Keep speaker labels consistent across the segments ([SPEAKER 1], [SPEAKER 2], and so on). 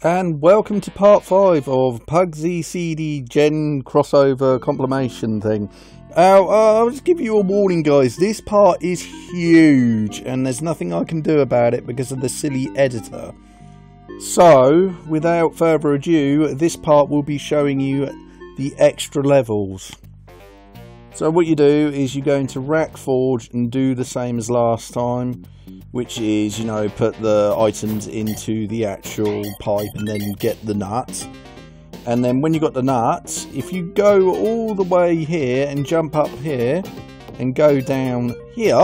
[SPEAKER 1] And welcome to part 5 of Puggsy CD Gen crossover compilation thing. I'll just give you a warning, guys. This part is huge and there's nothing I can do about it because of the silly editor. So, without further ado, this part will be showing you the extra levels. So what you do is you go into Rack Forge and do the same as last time, which is, you know, put the items into the actual pipe and then get the nut. And then when you got the nut, if you go all the way here and jump up here and go down here,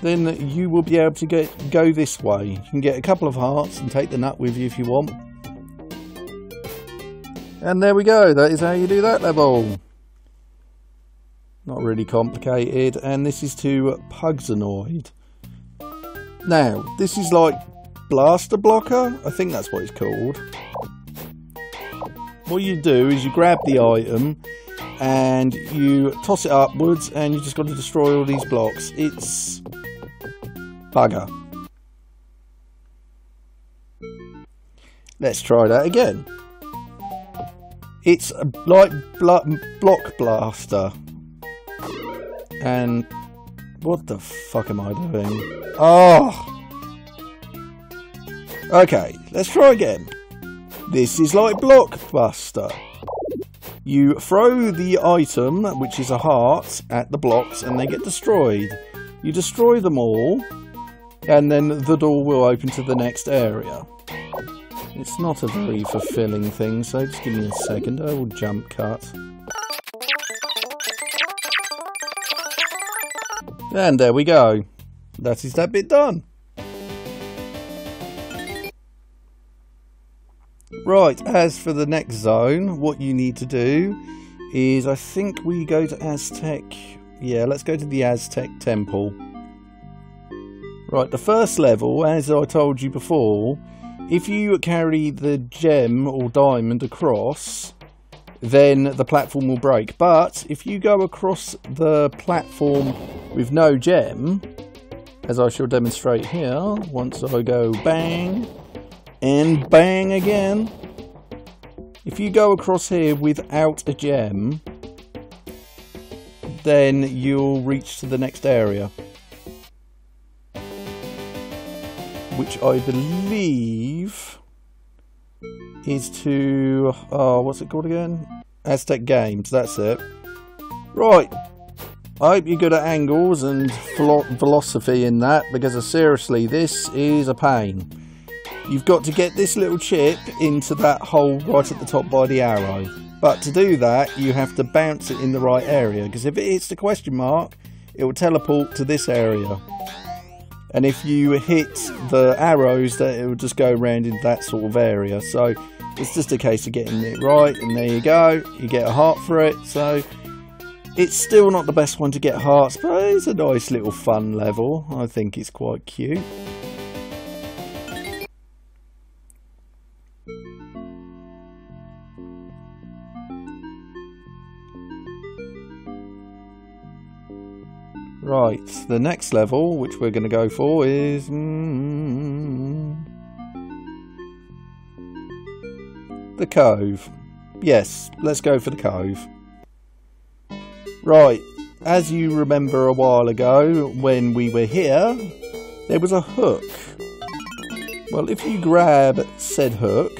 [SPEAKER 1] then you will be able to go this way. You can get a couple of hearts and take the nut with you if you want. And there we go, that is how you do that level. Not really complicated, and this is to Puggsanoid. Now, this is like Blaster Blocker, I think that's what it's called. What you do is you grab the item and you toss it upwards and you just got to destroy all these blocks. It's bugger. Let's try that again. It's like Block Blaster. And what the fuck am I doing? Oh! Okay, let's try again. This is like Blockbuster. You throw the item, which is a heart, at the blocks and they get destroyed. You destroy them all, and then the door will open to the next area. It's not a very fulfilling thing, so just give me a second. I will jump cut. And there we go. That is that bit done. Right, as for the next zone, what you need to do is, I think we go to Aztec. Yeah, let's go to the Aztec Temple. Right, the first level, as I told you before, if you carry the gem or diamond across, then the platform will break. But if you go across the platform with no gem, as I shall demonstrate here, once I go bang and bang again, if you go across here without a gem, then you'll reach to the next area, which I believe is to, what's it called again? Aztec Games, that's it. Right, I hope you're good at angles and philosophy in that, because seriously, this is a pain. You've got to get this little chip into that hole right at the top by the arrow. But to do that, you have to bounce it in the right area, because if it hits the question mark, it will teleport to this area. And if you hit the arrows, that it will just go around in that sort of area. So it's just a case of getting it right, and there you go. You get a heart for it. So it's still not the best one to get hearts, but it's a nice little fun level. I think it's quite cute. Right, the next level, which we're going to go for, is the Cove. Yes, let's go for the Cove. Right, as you remember a while ago, when we were here, there was a hook. Well, if you grab said hook,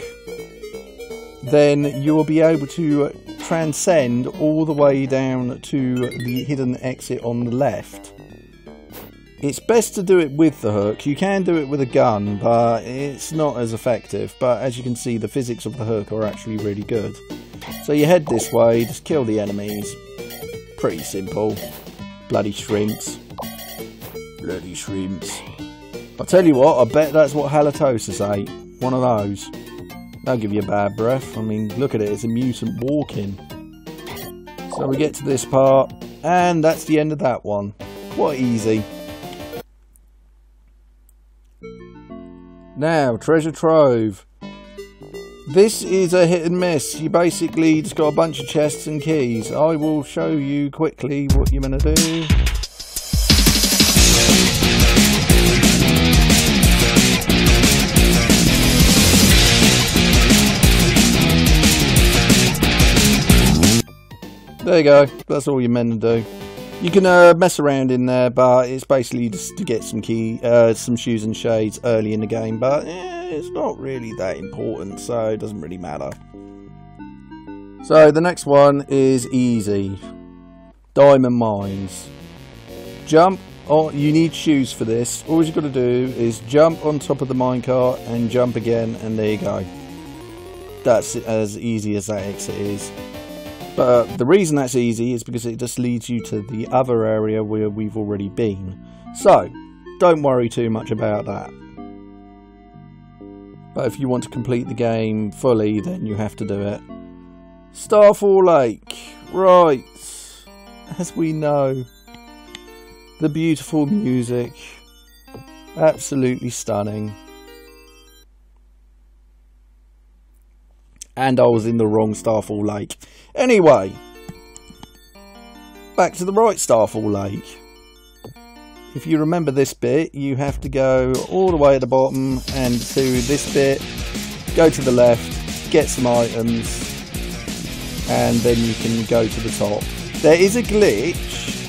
[SPEAKER 1] then you will be able to transcend all the way down to the hidden exit on the left. It's best to do it with the hook. You can do it with a gun, but it's not as effective. But as you can see, the physics of the hook are actually really good. So you head this way, just kill the enemies. Pretty simple. Bloody shrimps. Bloody shrimps. I'll tell you what, I bet that's what Halitosis ate. One of those. That'll give you a bad breath. I mean, look at it, it's a mutant walking. So we get to this part, and that's the end of that one. Quite easy. Now, Treasure Trove. This is a hit and miss. You basically just got a bunch of chests and keys. I will show you quickly what you're going to do. There you go. That's all you're meant to do. You can mess around in there, but it's basically just to get some some shoes and shades early in the game. But it's not really that important, so it doesn't really matter. So the next one is easy. Diamond mines. Jump. Oh, you need shoes for this. All you've got to do is jump on top of the minecart and jump again, and there you go. That's as easy as that exit is. But the reason that's easy is because it just leads you to the other area where we've already been. So, don't worry too much about that. But if you want to complete the game fully, then you have to do it. Starfall Lake. Right. As we know. The beautiful music. Absolutely stunning. And I was in the wrong Starfall Lake. Anyway, back to the right Starfall Lake. If you remember this bit, you have to go all the way at the bottom and to this bit, go to the left, get some items, and then you can go to the top. There is a glitch,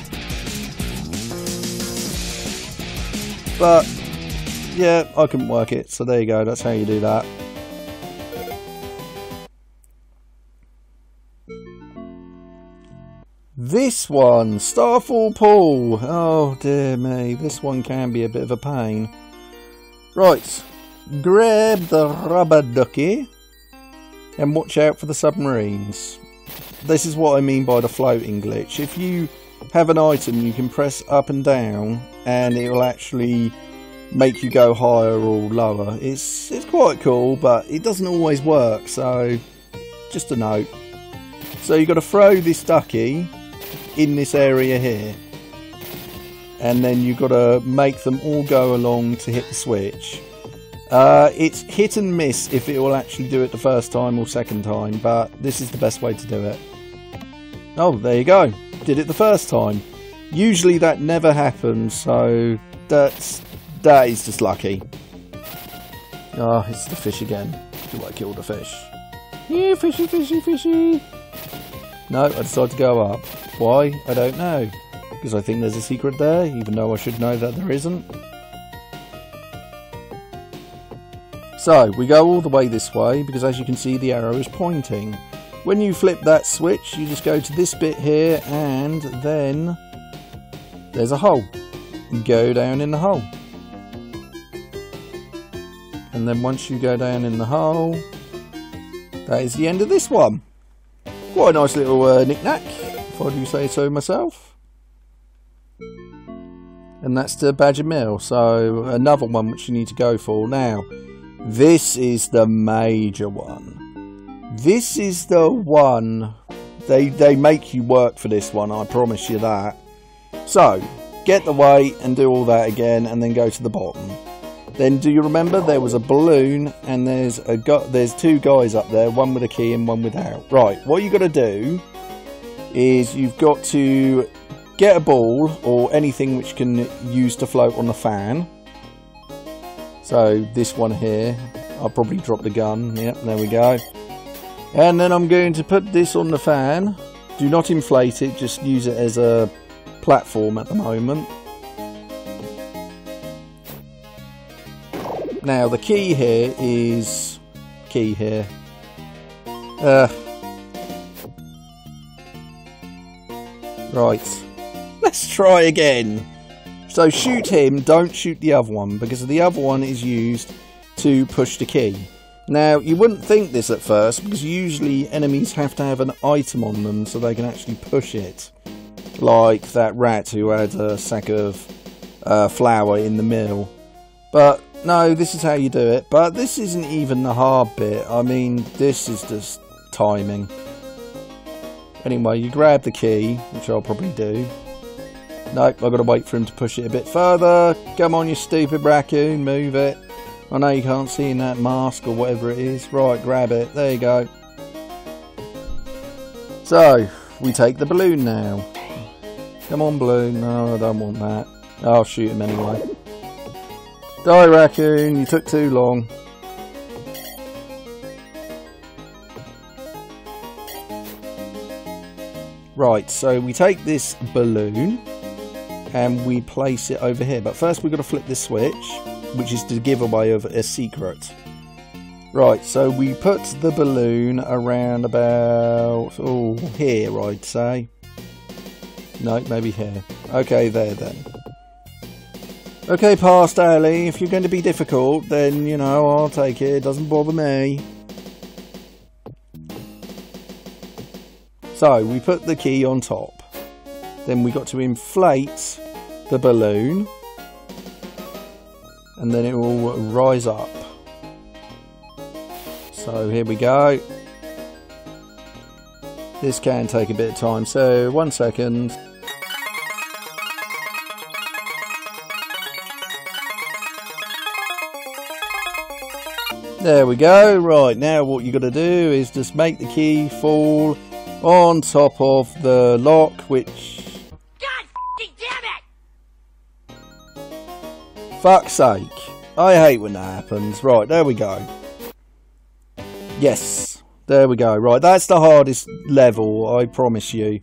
[SPEAKER 1] but yeah, I couldn't work it, so there you go, that's how you do that. This one, Starfall Pool. Oh dear me, this one can be a bit of a pain. Right, grab the rubber ducky and watch out for the submarines. This is what I mean by the floating glitch. If you have an item, you can press up and down and it will actually make you go higher or lower. It's quite cool, but it doesn't always work, so just a note. So you've got to throw this ducky in this area here, and then you've got to make them all go along to hit the switch. It's hit and miss if it will actually do it the first time or second time, but this is the best way to do it. Oh, there you go, did it the first time. Usually that never happens, so that is just lucky. Oh, it's the fish again. Do I kill the fish? Yeah, fishy, fishy, fishy. No, I decided to go up. Why? I don't know. Because I think there's a secret there, even though I should know that there isn't. So, we go all the way this way, because as you can see the arrow is pointing. When you flip that switch, you just go to this bit here, and then there's a hole. You go down in the hole. And then once you go down in the hole, that is the end of this one. Quite a nice little knick-knack, if I do say so myself. And that's the Badger Mill, so another one which you need to go for. Now, this is the major one. This is the one, they make you work for this one, I promise you that. So, get the weight and do all that again, and then go to the bottom. Then do you remember there was a balloon and there's two guys up there, one with a key and one without. Right, what you got to do is you've got to get a ball or anything which can use to float on the fan. So this one here, I'll probably drop the gun. Yep, there we go. And then I'm going to put this on the fan. Do not inflate it, just use it as a platform at the moment. Now the key here is right, let's try again. So shoot him, don't shoot the other one, because the other one is used to push the key. Now you wouldn't think this at first, because usually enemies have to have an item on them so they can actually push it, like that rat who had a sack of flour in the mill. But no, this is how you do it. But this isn't even the hard bit. I mean, this is just timing. Anyway, you grab the key, which I'll probably do. Nope, I've got to wait for him to push it a bit further. Come on, you stupid raccoon, move it. I know you can't see in that mask or whatever it is. Right, grab it. There you go. So, we take the balloon now. Come on, balloon. No, I don't want that. I'll shoot him anyway. Die, raccoon, you took too long. Right, so we take this balloon and we place it over here. But first we've got to flip this switch, which is the giveaway of a secret. Right, so we put the balloon around about, oh, here I'd say. No, maybe here. Okay, there then. Okay, past alley, if you're going to be difficult, then, you know, I'll take it. It doesn't bother me. So, we put the key on top. Then we got to inflate the balloon. And then it will rise up. So, here we go. This can take a bit of time, so 1 second. There we go. Right, now what you got to do is just make the key fall on top of the lock, which...
[SPEAKER 2] God damn it!
[SPEAKER 1] Fuck's sake. I hate when that happens. Right, there we go. Yes, there we go. Right, that's the hardest level, I promise you.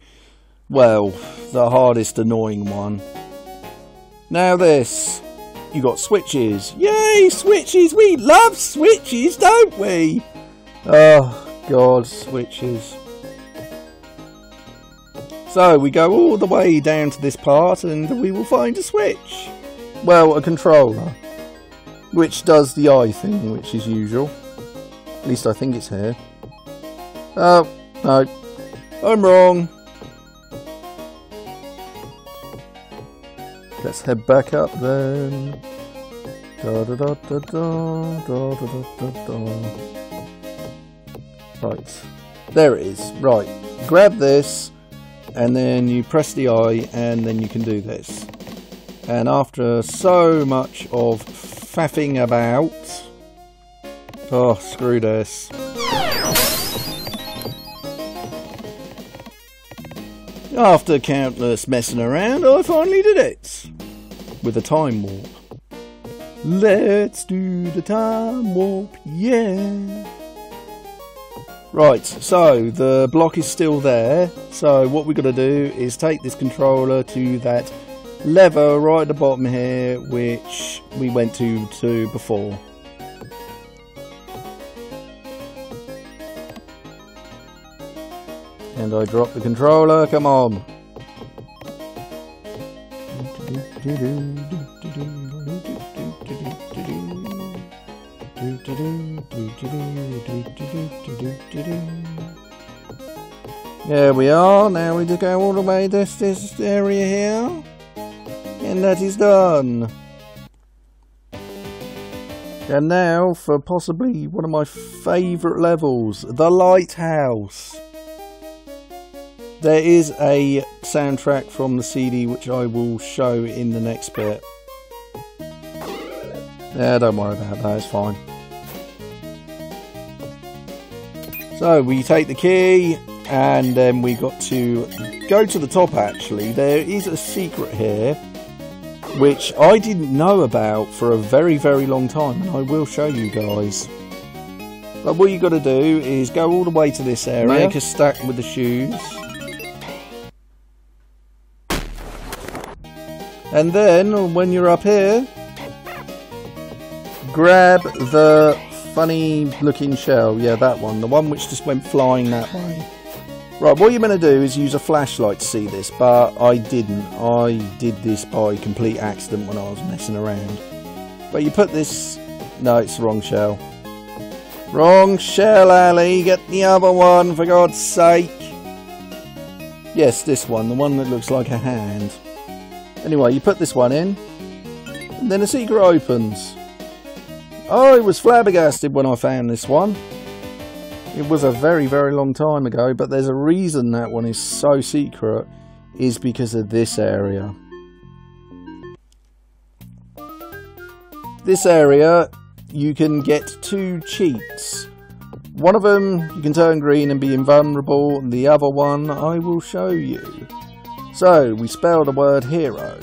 [SPEAKER 1] Well, the hardest annoying one. Now this. You got switches. Yay, switches! We love switches, don't we? Oh, God, switches. So, we go all the way down to this part and we will find a switch. Well, a controller. Which does the eye thing, which is usual. At least I think it's here. Oh, no. I'm wrong. Let's head back up then. Da da da da da da da da da. Right, there it is. Right, grab this, and then you press the eye, and then you can do this. And after so much of faffing about, oh screw this. After countless messing around, I finally did it! With a time warp. Let's do the time warp, yeah! Right, so the block is still there. So what we're going to do is take this controller to that lever right at the bottom here, which we went to before. And I drop the controller, come on. There we are, now we just go all the way to this area here. And that is done. And now for possibly one of my favourite levels, the lighthouse. There is a soundtrack from the CD which I will show in the next bit. Yeah, don't worry about that, it's fine. So we take the key and then we got to go to the top actually. There is a secret here which I didn't know about for a very, very long time, and I will show you guys. But what you got to do is go all the way to this area, make a stack with the shoes. And then, when you're up here, grab the funny looking shell. Yeah, that one. The one which just went flying that way. Right, what you're going to do is use a flashlight to see this, but I didn't. I did this by complete accident when I was messing around. But you put this... No, it's the wrong shell. Wrong shell, Ali. Get the other one, for God's sake. Yes, this one. The one that looks like a hand. Anyway, you put this one in, and then a secret opens. I was flabbergasted when I found this one. It was a very, very long time ago, but there's a reason that one is so secret, is because of this area. This area, you can get 2 cheats. One of them, you can turn green and be invulnerable, and the other one, I will show you. So, we spell the word hero.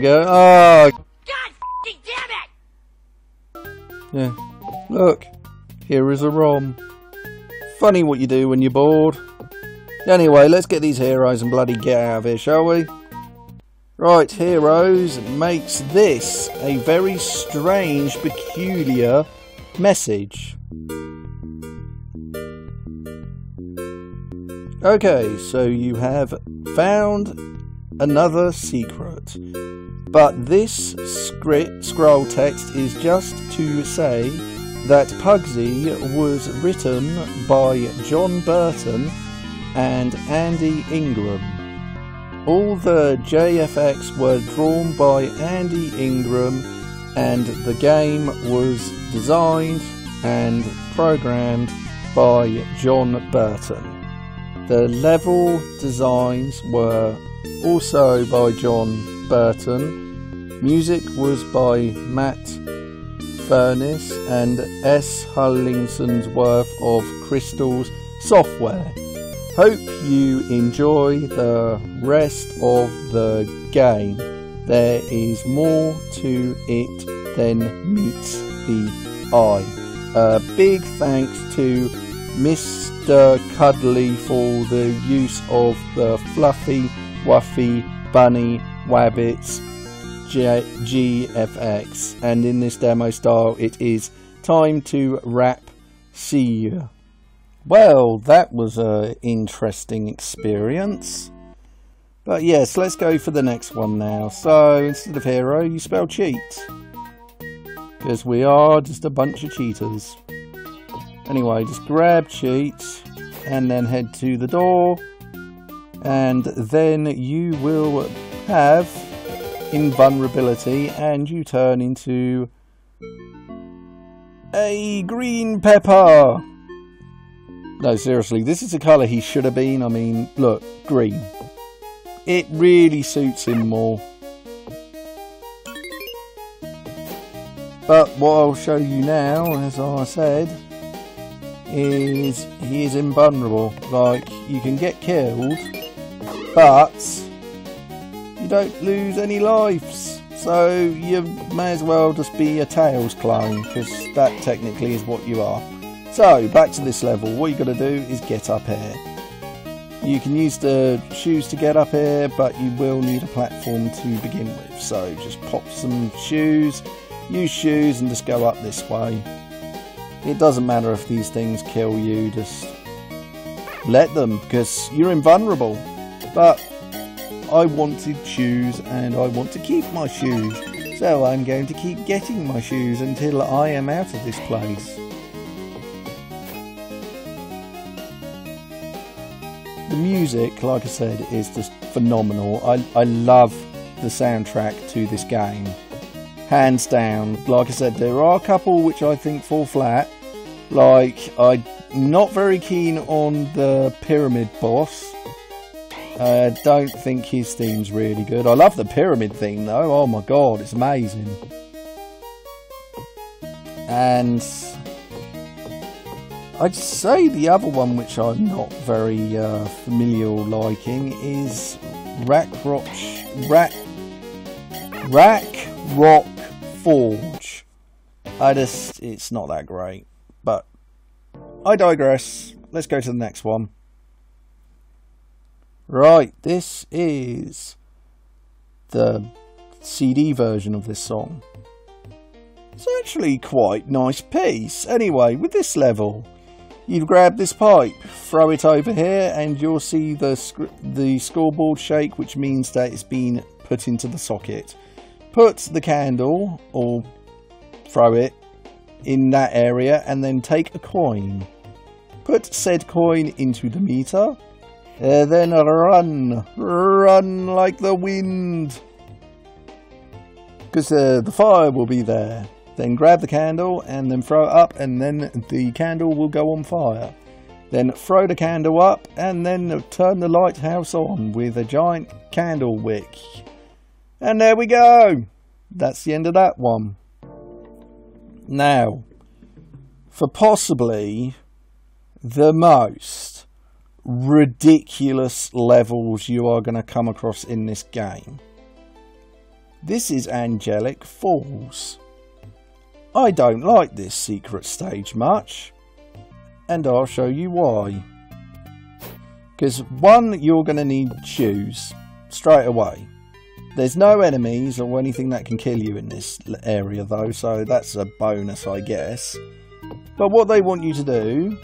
[SPEAKER 1] go. Oh,
[SPEAKER 2] God f***ing damn it!
[SPEAKER 1] yeah. Look, here is a ROM. Funny what you do when you're bored. Anyway, let's get these heroes and bloody get out of here, shall we? Right, Heroes makes this a very strange, peculiar message. Okay, so you have found another secret, but this scroll text is just to say that Puggsy was written by John Burton and Andy Ingram. All the JFX were drawn by Andy Ingram, and the game was designed and programmed by John Burton. The level designs were also by John Burton. Music was by Matt Furness and S. Hollingsworth of Crystal's Software. Hope you enjoy the rest of the game. There is more to it than meets the eye. A big thanks to Mr. Cuddly for the use of the Fluffy Wuffy Bunny Wabbits GFX. And in this demo style, it is time to wrap. See you. Well, that was an interesting experience. But yes, let's go for the next one now. So, instead of hero, you spell cheat. Because we are just a bunch of cheaters. Anyway, just grab cheat and then head to the door. And then you will have invulnerability and you turn into a green pepper. No, seriously, this is the colour he should have been. I mean, look, green. It really suits him more. But what I'll show you now, as I said, is he is invulnerable. Like, you can get killed, but you don't lose any lives. So you may as well just be a Tails clone, because that technically is what you are. So, back to this level, what you got to do is get up here. You can use the shoes to get up here, but you will need a platform to begin with. So, just pop some shoes, use shoes and just go up this way. It doesn't matter if these things kill you, just let them, because you're invulnerable. But I wanted shoes and I want to keep my shoes. So I'm going to keep getting my shoes until I am out of this place. The music, like I said, is just phenomenal. I love the soundtrack to this game. Hands down. Like I said, there are a couple which I think fall flat. Like, I'm not very keen on the pyramid boss. I don't think his theme's really good. I love the pyramid theme though. Oh my god, it's amazing. And I'd say the other one which I'm not very familiar liking is Rack Rock Forge. It's not that great. But I digress. Let's go to the next one. Right, this is the CD version of this song. It's actually quite nice piece. Anyway, with this level, you grab this pipe, throw it over here, and you'll see the scoreboard shake, which means that it's been put into the socket. Put the candle, or throw it, in that area, and then take a coin. Put said coin into the meter, then run like the wind, because the fire will be there. Then grab the candle and then throw it up, and then the candle will go on fire. Then throw the candle up and then turn the lighthouse on with a giant candle wick. And there we go. That's the end of that one. Now, for possibly the most ridiculous levels you are going to come across in this game. This is Angelic Falls. I don't like this secret stage much, and I'll show you why. Because one, you're going to need shoes straight away. There's no enemies or anything that can kill you in this area though, so that's a bonus, I guess. But what they want you to do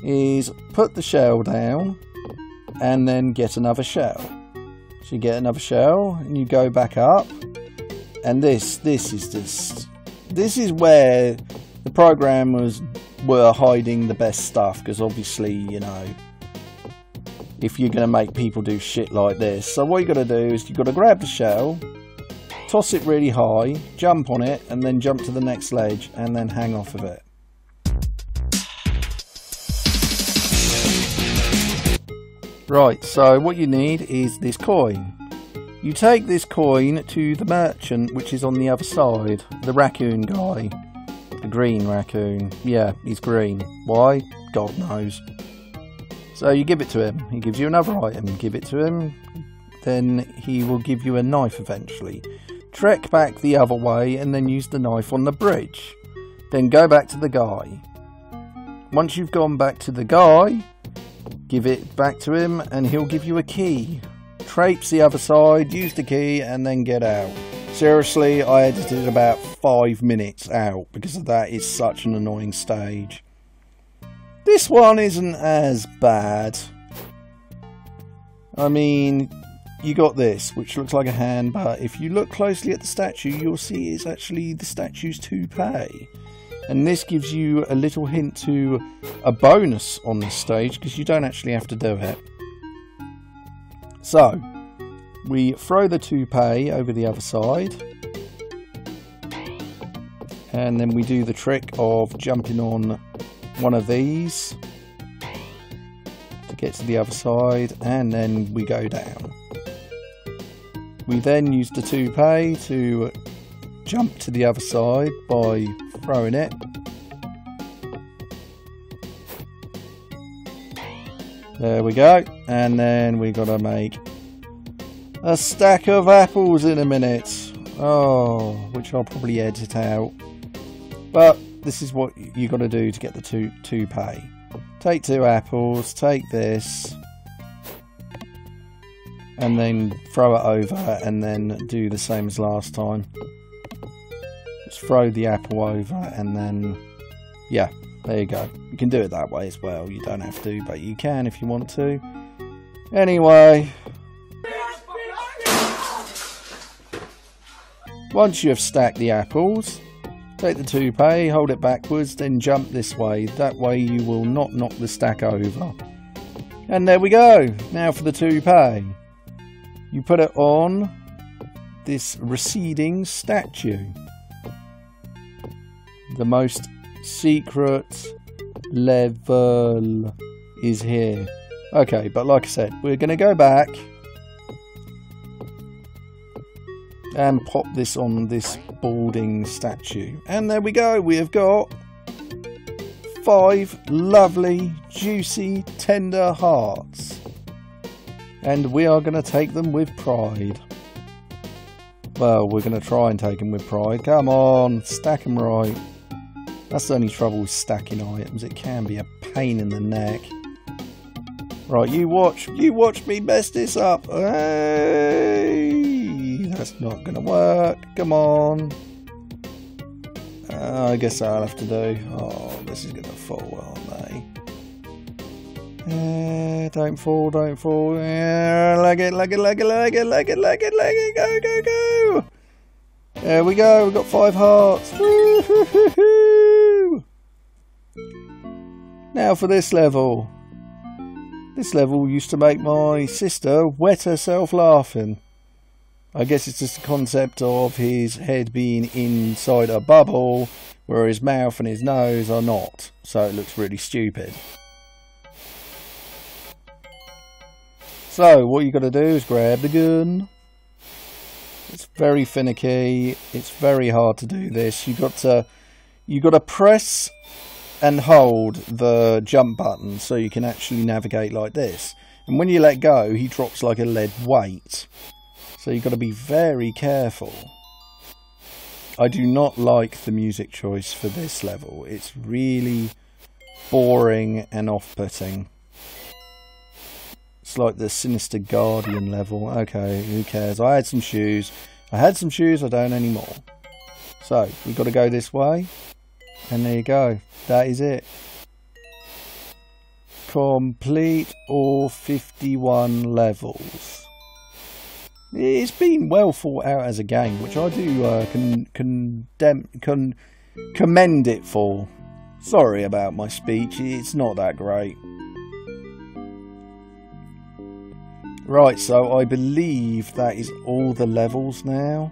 [SPEAKER 1] is put the shell down and then get another shell. So you get another shell and you go back up, and this is where the programmers were hiding the best stuff, because obviously, you know, if you're going to make people do shit like this. So what you got to do is you've got to grab the shell, toss it really high, jump on it, and then jump to the next ledge and then hang off of it. Right, so what you need is this coin. You take this coin to the merchant, which is on the other side. The raccoon guy. The green raccoon. Yeah, he's green. Why? God knows. So you give it to him. He gives you another item. Give it to him. Then he will give you a knife eventually. Trek back the other way and then use the knife on the bridge. Then go back to the guy. Once you've gone back to the guy, give it back to him and he'll give you a key. Traipse the other side, use the key, and then get out. Seriously, I edited about 5 minutes out because of that. It's such an annoying stage. This one isn't as bad. I mean, you got this, which looks like a hand, but if you look closely at the statue, you'll see it's actually the statue's toupee. And this gives you a little hint to a bonus on this stage, because you don't actually have to do it. So, we throw the toupee over the other side. And then we do the trick of jumping on one of these to get to the other side, and then we go down. We then use the toupee to jump to the other side by throwing it. There we go, and then we gotta make a stack of apples in a minute. Oh, which I'll probably edit out. But this is what you got to do to get the toupee. Take 2 apples, take this, and then throw it over, and then do the same as last time. Just throw the apple over, and then, yeah, there you go. You can do it that way as well. You don't have to, but you can if you want to. Anyway, once you have stacked the apples, take the toupee, hold it backwards, then jump this way. That way you will not knock the stack over. And there we go. Now for the toupee. You put it on this receding statue. The most secret level is here. Okay, but like I said, we're going to go back and pop this on this balding statue. And there we go. We have got 5 lovely, juicy, tender hearts. And we are going to take them with pride. Well, we're going to try and take them with pride. Come on, stack them right. That's the only trouble with stacking items. It can be a pain in the neck. Right, you watch me mess this up. Hey, that's not going to work. Come on. I guess I'll have to do. Oh, this is going to fall, aren't they? Don't fall, don't fall. Leg it, leg it, leg it, leg it, leg it, leg it, leg it. Go, go, go. There we go. We've got 5 hearts. Woo-hoo-hoo-hoo. Now for this level. This level used to make my sister wet herself laughing. I guess it's just the concept of his head being inside a bubble, where his mouth and his nose are not. So it looks really stupid. So what you got to do is grab the gun. It's very finicky. It's very hard to do this. You got to press and hold the jump button so you can actually navigate like this. And when you let go, he drops like a lead weight. So you've got to be very careful. I do not like the music choice for this level. It's really boring and off-putting. It's like the Sinister Guardian level. Okay, who cares? I had some shoes. I don't anymore. So, we've got to go this way. And there you go. That is it. Complete all 51 levels. It's been well thought out as a game, which I do commend it for. Sorry about my speech, it's not that great. Right, so I believe that is all the levels now.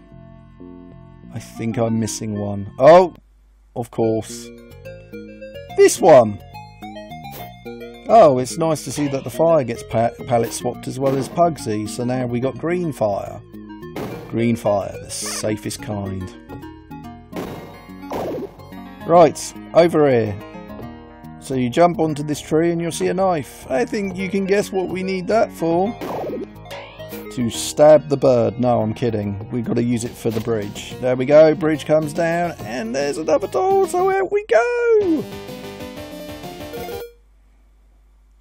[SPEAKER 1] I think I'm missing one. Oh, of course. This one! Oh, it's nice to see that the fire gets palette swapped as well as Puggsy. So now we got green fire. Green fire, the safest kind. Right, over here. So you jump onto this tree and you'll see a knife. I think you can guess what we need that for. To stab the bird. No, I'm kidding. We've got to use it for the bridge. There we go, bridge comes down and there's another door, so out we go!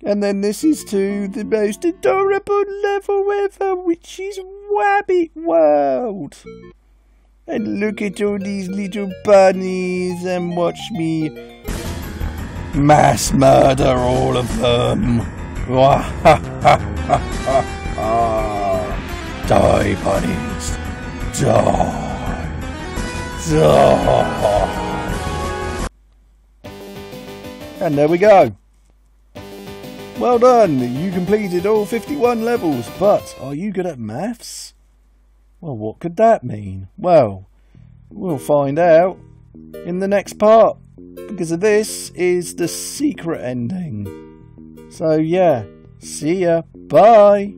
[SPEAKER 1] And then this is to the most adorable level ever, which is Wabbit World. And look at all these little bunnies and watch me mass murder all of them. Die, bunnies. Die. Die. And there we go. Well done, you completed all 51 levels, but are you good at maths? Well, what could that mean? Well, we'll find out in the next part, because this is the secret ending. So yeah, see ya, bye!